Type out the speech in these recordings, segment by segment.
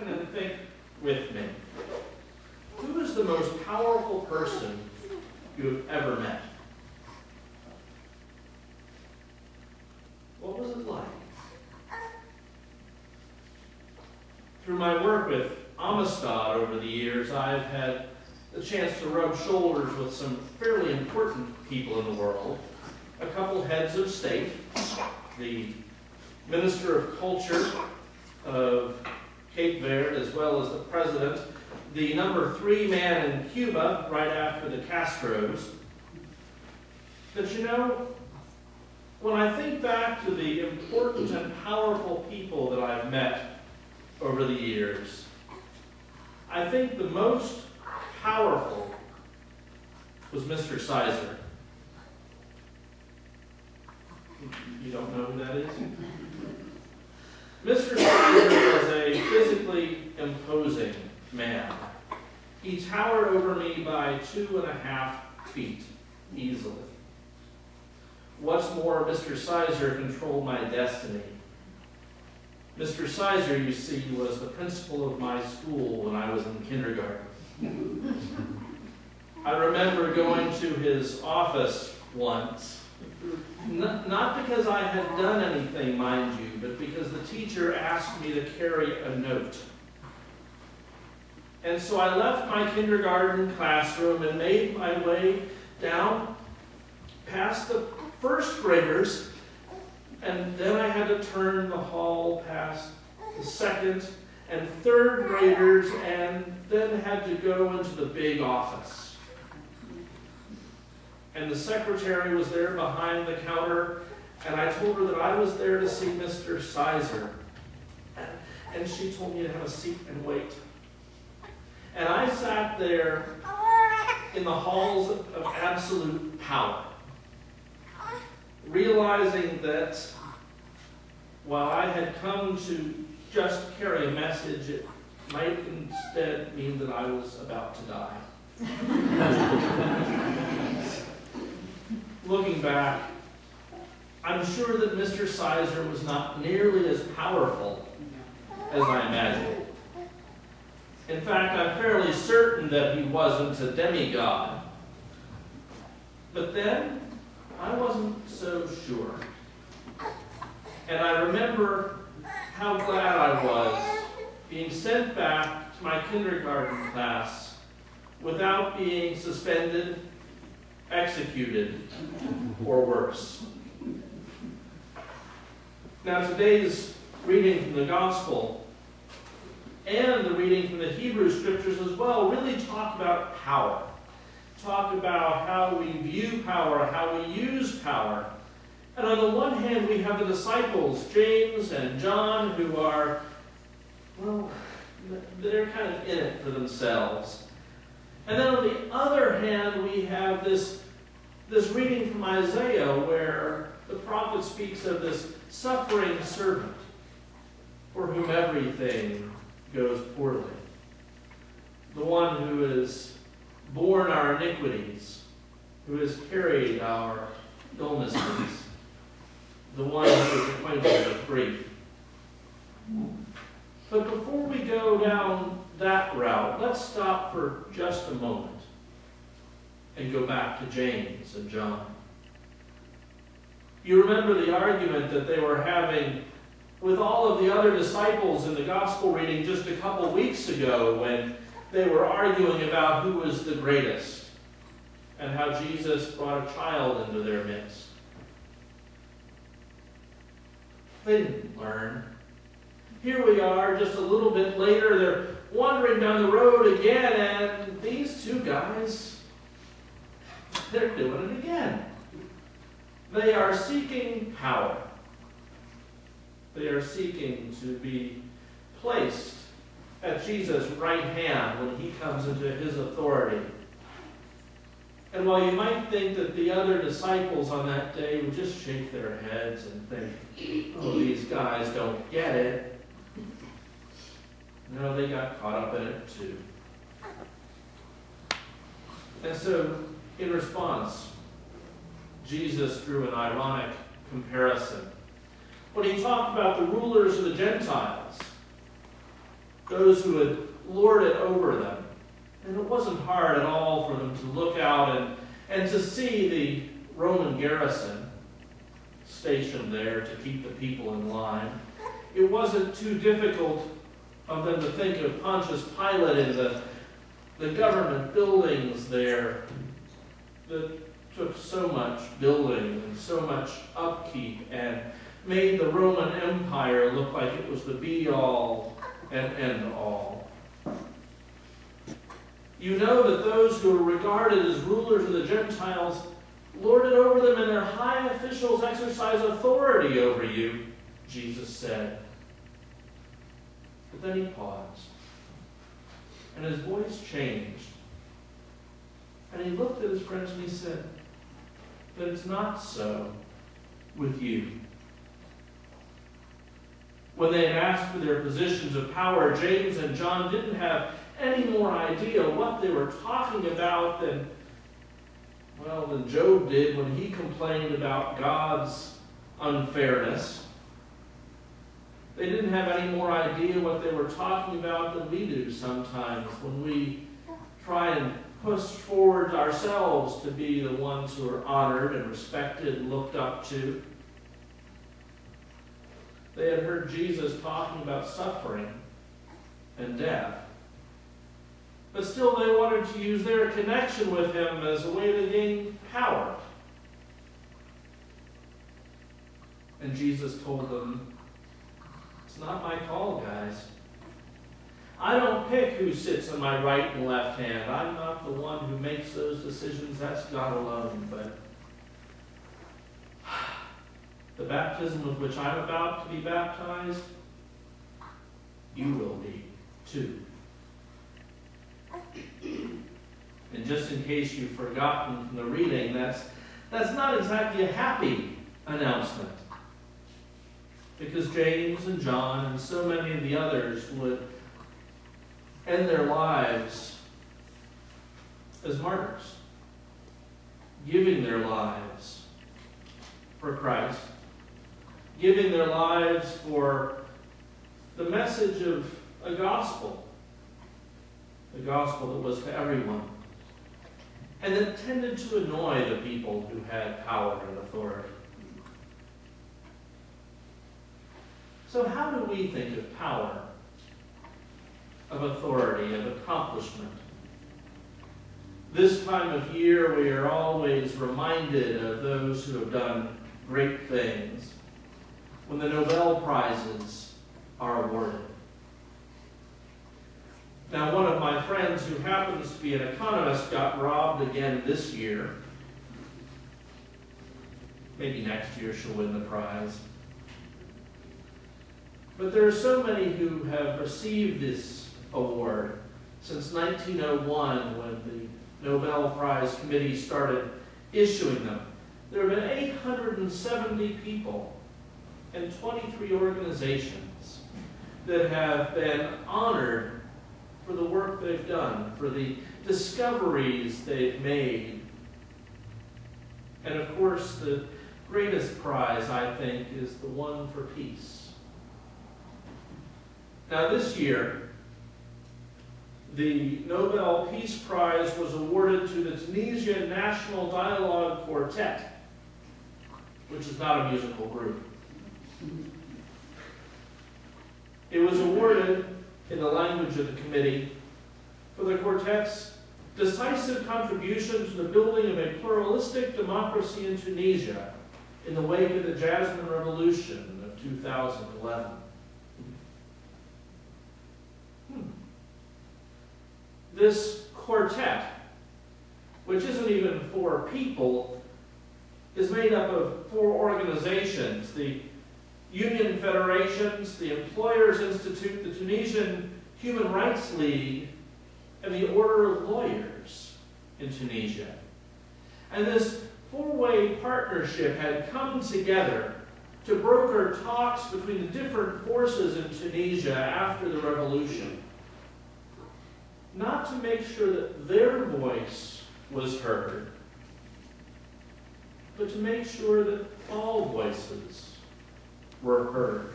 and think with me. Who is the most powerful person you have ever met? What was it like? Through my work with Amistad over the years, I've had the chance to rub shoulders with some fairly important people in the world. A couple heads of state, the Minister of Culture of Cape Verde, as well as the President, the number 3 man in Cuba, right after the Castros. But you know, when I think back to the important and powerful people that I've met over the years, I think the most powerful was Mr. Sizer. You don't know who that is? Mr. Sizer was a physically imposing man. He towered over me by 2.5 feet, easily. What's more, Mr. Sizer controlled my destiny. Mr. Sizer, you see, was the principal of my school when I was in kindergarten. I remember going to his office once, not because I had done anything, mind you, but because the teacher asked me to carry a note. And so I left my kindergarten classroom and made my way down past the first graders, and then I had to turn the hall past the second and third graders, and then had to go into the big office. And the secretary was there behind the counter, and I told her that I was there to see Mr. Sizer. And she told me to have a seat and wait. And I sat there in the halls of absolute power, realizing that while I had come to just carry a message, it might instead mean that I was about to die. Looking back, I'm sure that Mr. Sizer was not nearly as powerful as I imagined. In fact, I'm fairly certain that he wasn't a demigod. But then, I wasn't so sure. And I remember how glad I was being sent back to my kindergarten class without being suspended, executed, or worse. Now, today's reading from the Gospel and the reading from the Hebrew Scriptures as well really talk about power. Talk about how we view power, how we use power. And on the one hand, we have the disciples, James and John, who are, well, they're kind of in it for themselves. And then on the other hand, we have this reading from Isaiah where the prophet speaks of this suffering servant for whom everything goes poorly. The one who has borne our iniquities, who has carried our illnesses, the one who is acquainted with grief. But before we go down that route, let's stop for just a moment and go back to James and John. You remember the argument that they were having with all of the other disciples in the gospel reading just a couple weeks ago when they were arguing about who was the greatest and how Jesus brought a child into their midst. They didn't learn. Here we are, just a little bit later, they're wandering down the road again, and these two guys, they're doing it again. They are seeking power. They are seeking to be placed at Jesus' right hand when he comes into his authority. And while you might think that the other disciples on that day would just shake their heads and think, oh, these guys don't get it, no, they got caught up in it too. And so, in response, Jesus drew an ironic comparison. When he talked about the rulers of the Gentiles, those who had lorded over them. And it wasn't hard at all for them to look out and to see the Roman garrison stationed there to keep the people in line. It wasn't too difficult of them to think of Pontius Pilate and the government buildings there that took so much building and so much upkeep and made the Roman Empire look like it was the be-all and end-all. You know that those who were regarded as rulers of the Gentiles lorded over them, and their high officials exercise authority over you, Jesus said. But then he paused, and his voice changed. And he looked at his friends and he said, "But it's not so with you." When they had asked for their positions of power, James and John didn't have any more idea what they were talking about than Job did when he complained about God's unfairness. They didn't have any more idea what they were talking about than we do sometimes when we try and push forward ourselves to be the ones who are honored and respected and looked up to. They had heard Jesus talking about suffering and death. But still they wanted to use their connection with him as a way to gain power. And Jesus told them, "It's not my call, guys. I don't pick who sits on my right and left hand. I'm not the one who makes those decisions. That's God alone. But the baptism with which I'm about to be baptized, you will be too." And just in case you've forgotten from the reading, that's not exactly a happy announcement. Because James and John and so many of the others would end their lives as martyrs, giving their lives for Christ, giving their lives for the message of a gospel that was to everyone, and that tended to annoy the people who had power and authority. So how do we think of power, of authority, of accomplishment? This time of year, we are always reminded of those who have done great things when the Nobel Prizes are awarded. Now, one of my friends who happens to be an economist got robbed again this year. Maybe next year she'll win the prize. But there are so many who have received this award since 1901, when the Nobel Prize Committee started issuing them. There have been 870 people and 23 organizations that have been honored for the work they've done, for the discoveries they've made. And of course, the greatest prize, I think, is the one for peace. Now this year, the Nobel Peace Prize was awarded to the Tunisia National Dialogue Quartet, which is not a musical group. It was awarded, in the language of the committee, for the quartet's decisive contribution to the building of a pluralistic democracy in Tunisia in the wake of the Jasmine Revolution of 2011. This quartet, which isn't even 4 people, is made up of 4 organizations: the Union Federations, the Employers Institute, the Tunisian Human Rights League, and the Order of Lawyers in Tunisia. And this 4-way partnership had come together to broker talks between the different forces in Tunisia after the revolution, not to make sure that their voice was heard, but to make sure that all voices were heard.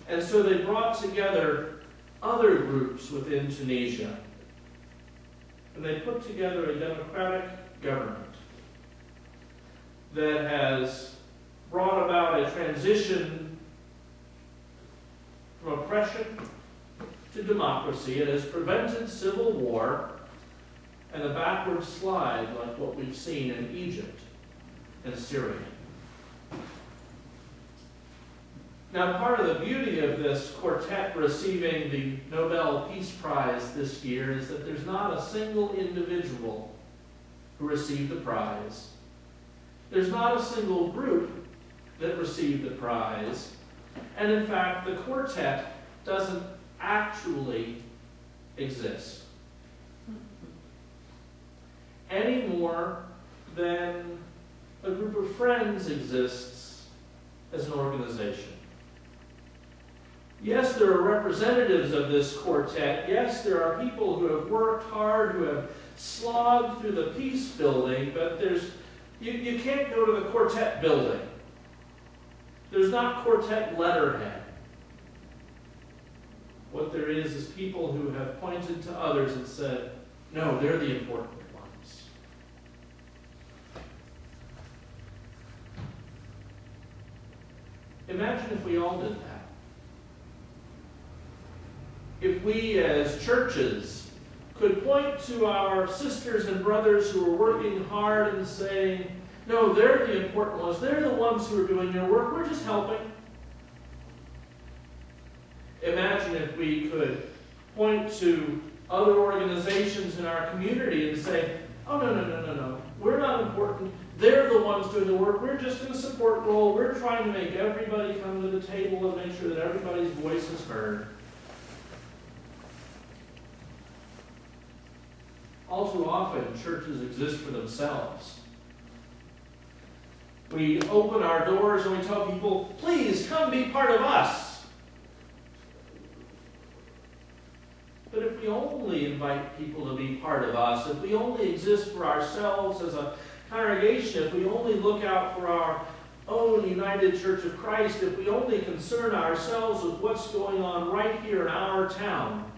And so they brought together other groups within Tunisia. And they put together a democratic government that has brought about a transition from oppression to democracy. It has prevented civil war and a backward slide like what we've seen in Egypt and Syria. Now, part of the beauty of this quartet receiving the Nobel Peace Prize this year is that there's not a single individual who received the prize. There's not a single group that received the prize. And in fact, the quartet doesn't actually exist any more than a group of friends exists as an organization. Yes, there are representatives of this quartet. Yes, there are people who have worked hard, who have slogged through the peace building, but you can't go to the quartet building. There's not quartet letterhead. What there is people who have pointed to others and said, no, they're the important ones. Imagine if we all did that. If we as churches could point to our sisters and brothers who are working hard and saying, no, they're the important ones. They're the ones who are doing your work. We're just helping. Imagine if we could point to other organizations in our community and say, oh, no. We're not important. They're the ones doing the work. We're just in a support role. We're trying to make everybody come to the table and make sure that everybody's voice is heard. All too often, churches exist for themselves. We open our doors and we tell people, please come be part of us. But if we only invite people to be part of us, if we only exist for ourselves as a congregation, if we only look out for our own United Church of Christ, if we only concern ourselves with what's going on right here in our town,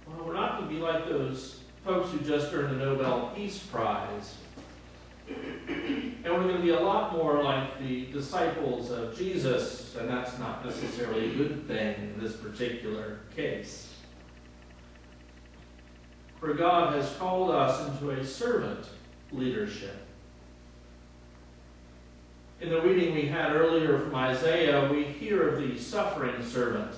well, we're not going to be like those folks who just earned the Nobel Peace Prize. And we're going to be a lot more like the disciples of Jesus, and that's not necessarily a good thing in this particular case. For God has called us into a servant leadership. In the reading we had earlier from Isaiah, we hear of the suffering servant.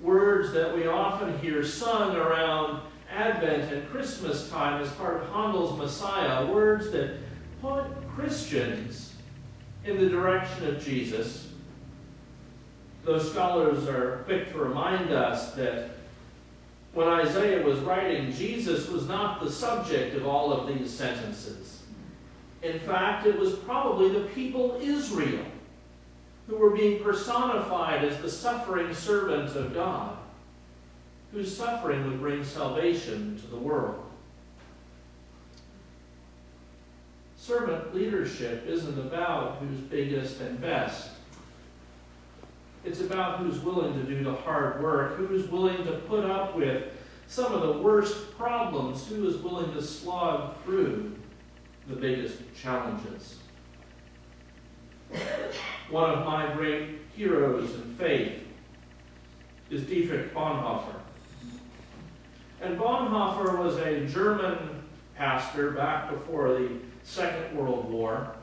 Words that we often hear sung around Advent and Christmas time as part of Handel's Messiah, words that point Christians in the direction of Jesus. Those scholars are quick to remind us that when Isaiah was writing, Jesus was not the subject of all of these sentences. In fact, it was probably the people Israel who were being personified as the suffering servant of God, whose suffering would bring salvation to the world. Servant leadership isn't about who's biggest and best. It's about who's willing to do the hard work, who's willing to put up with some of the worst problems, who is willing to slog through the biggest challenges. One of my great heroes in faith is Dietrich Bonhoeffer. And Bonhoeffer was a German pastor back before the Second World War.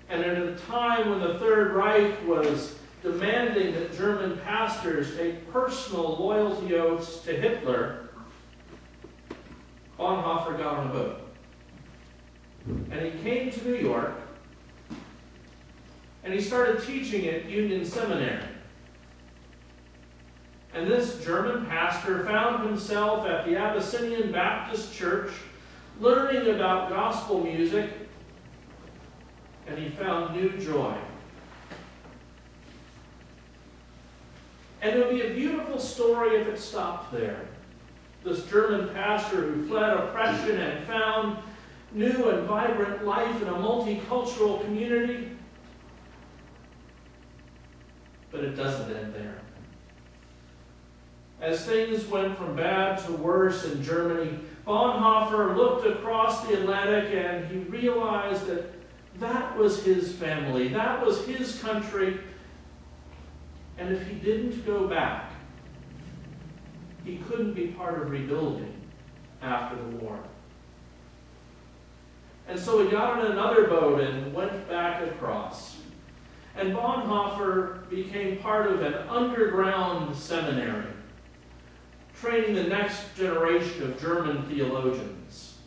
And at a time when the Third Reich was demanding that German pastors take personal loyalty oaths to Hitler, Bonhoeffer got on a boat. And he came to New York, and he started teaching at Union Seminary. And this German pastor found himself at the Abyssinian Baptist Church learning about gospel music, and he found new joy. And it would be a beautiful story if it stopped there. This German pastor who fled oppression and found new and vibrant life in a multicultural community. But it doesn't end there. As things went from bad to worse in Germany, Bonhoeffer looked across the Atlantic and he realized that that was his family, that was his country, and if he didn't go back, he couldn't be part of rebuilding after the war. And so he got on another boat and went back across. And Bonhoeffer became part of an underground seminary, training the next generation of German theologians,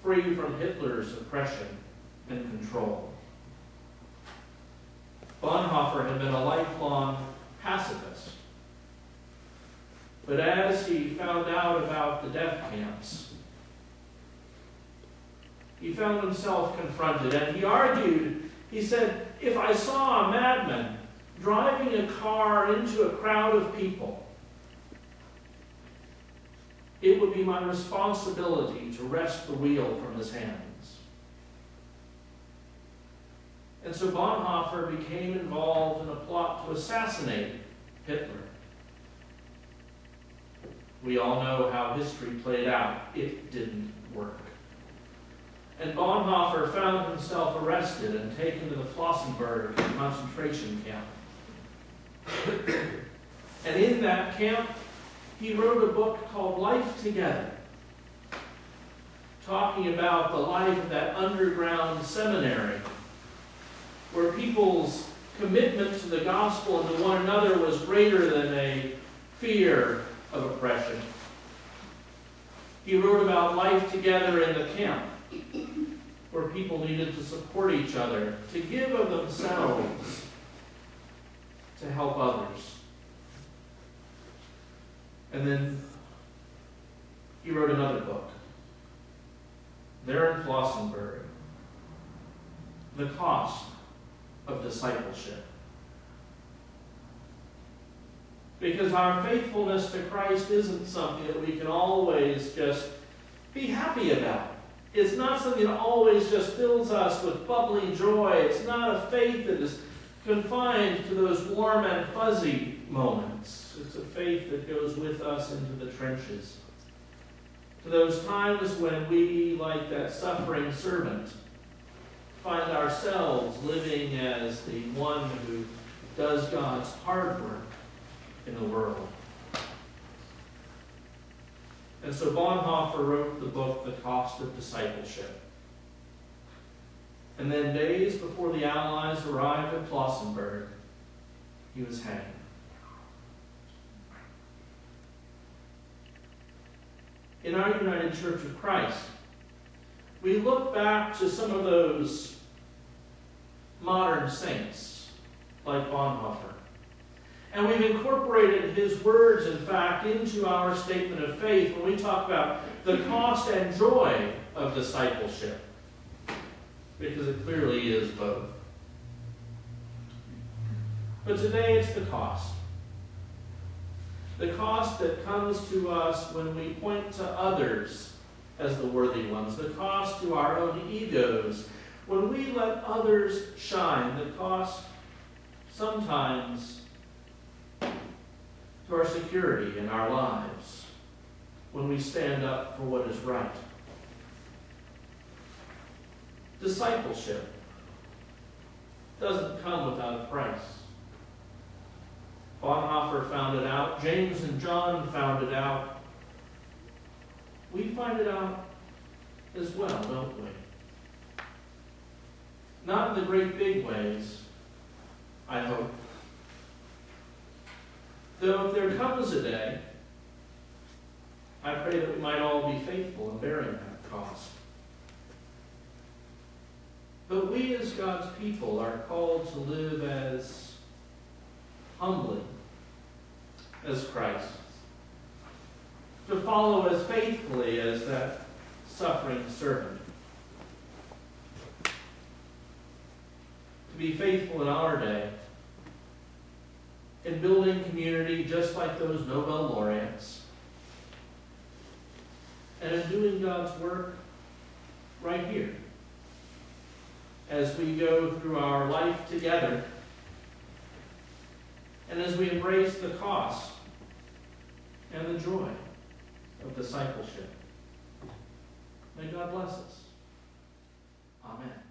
free from Hitler's oppression and control. Bonhoeffer had been a lifelong pacifist. But as he found out about the death camps, he found himself confronted, and he argued, he said, if I saw a madman driving a car into a crowd of people, it would be my responsibility to wrest the wheel from his hands. And so Bonhoeffer became involved in a plot to assassinate Hitler. We all know how history played out. It didn't work. And Bonhoeffer found himself arrested and taken to the Flossenburg concentration camp. And in that camp, he wrote a book called Life Together, talking about the life of that underground seminary, where people's commitment to the gospel and to one another was greater than a fear of oppression. He wrote about life together in the camp, where people needed to support each other, to give of themselves, to help others. And then he wrote another book, there in Flossenburg, The Cost of Discipleship. Because our faithfulness to Christ isn't something that we can always just be happy about. It's not something that always just fills us with bubbly joy. It's not a faith that is confined to those warm and fuzzy moments. It's a faith that goes with us into the trenches. To those times when we, like that suffering servant, find ourselves living as the one who does God's hard work in the world. And so Bonhoeffer wrote the book, The Cost of Discipleship. And then days before the Allies arrived at Flossenburg, he was hanged. In our United Church of Christ, we look back to some of those modern saints, like Bonhoeffer. And we've incorporated his words, in fact, into our statement of faith when we talk about the cost and joy of discipleship, because it clearly is both. But today it's the cost. The cost that comes to us when we point to others as the worthy ones. The cost to our own egos when we let others shine. The cost sometimes to our security in our lives when we stand up for what is right. Discipleship doesn't come without a price. Bonhoeffer found it out. James and John found it out. We find it out as well, don't we? Not in the great big ways, I hope. Though if there comes a day, I pray that we might all be faithful in bearing that cost. But we as God's people are called to live as humbly as Christ, to follow as faithfully as that suffering servant, to be faithful in our day, in building community just like those Nobel laureates, and in doing God's work right here as we go through our life together and as we embrace the cost and the joy of discipleship. May God bless us. Amen.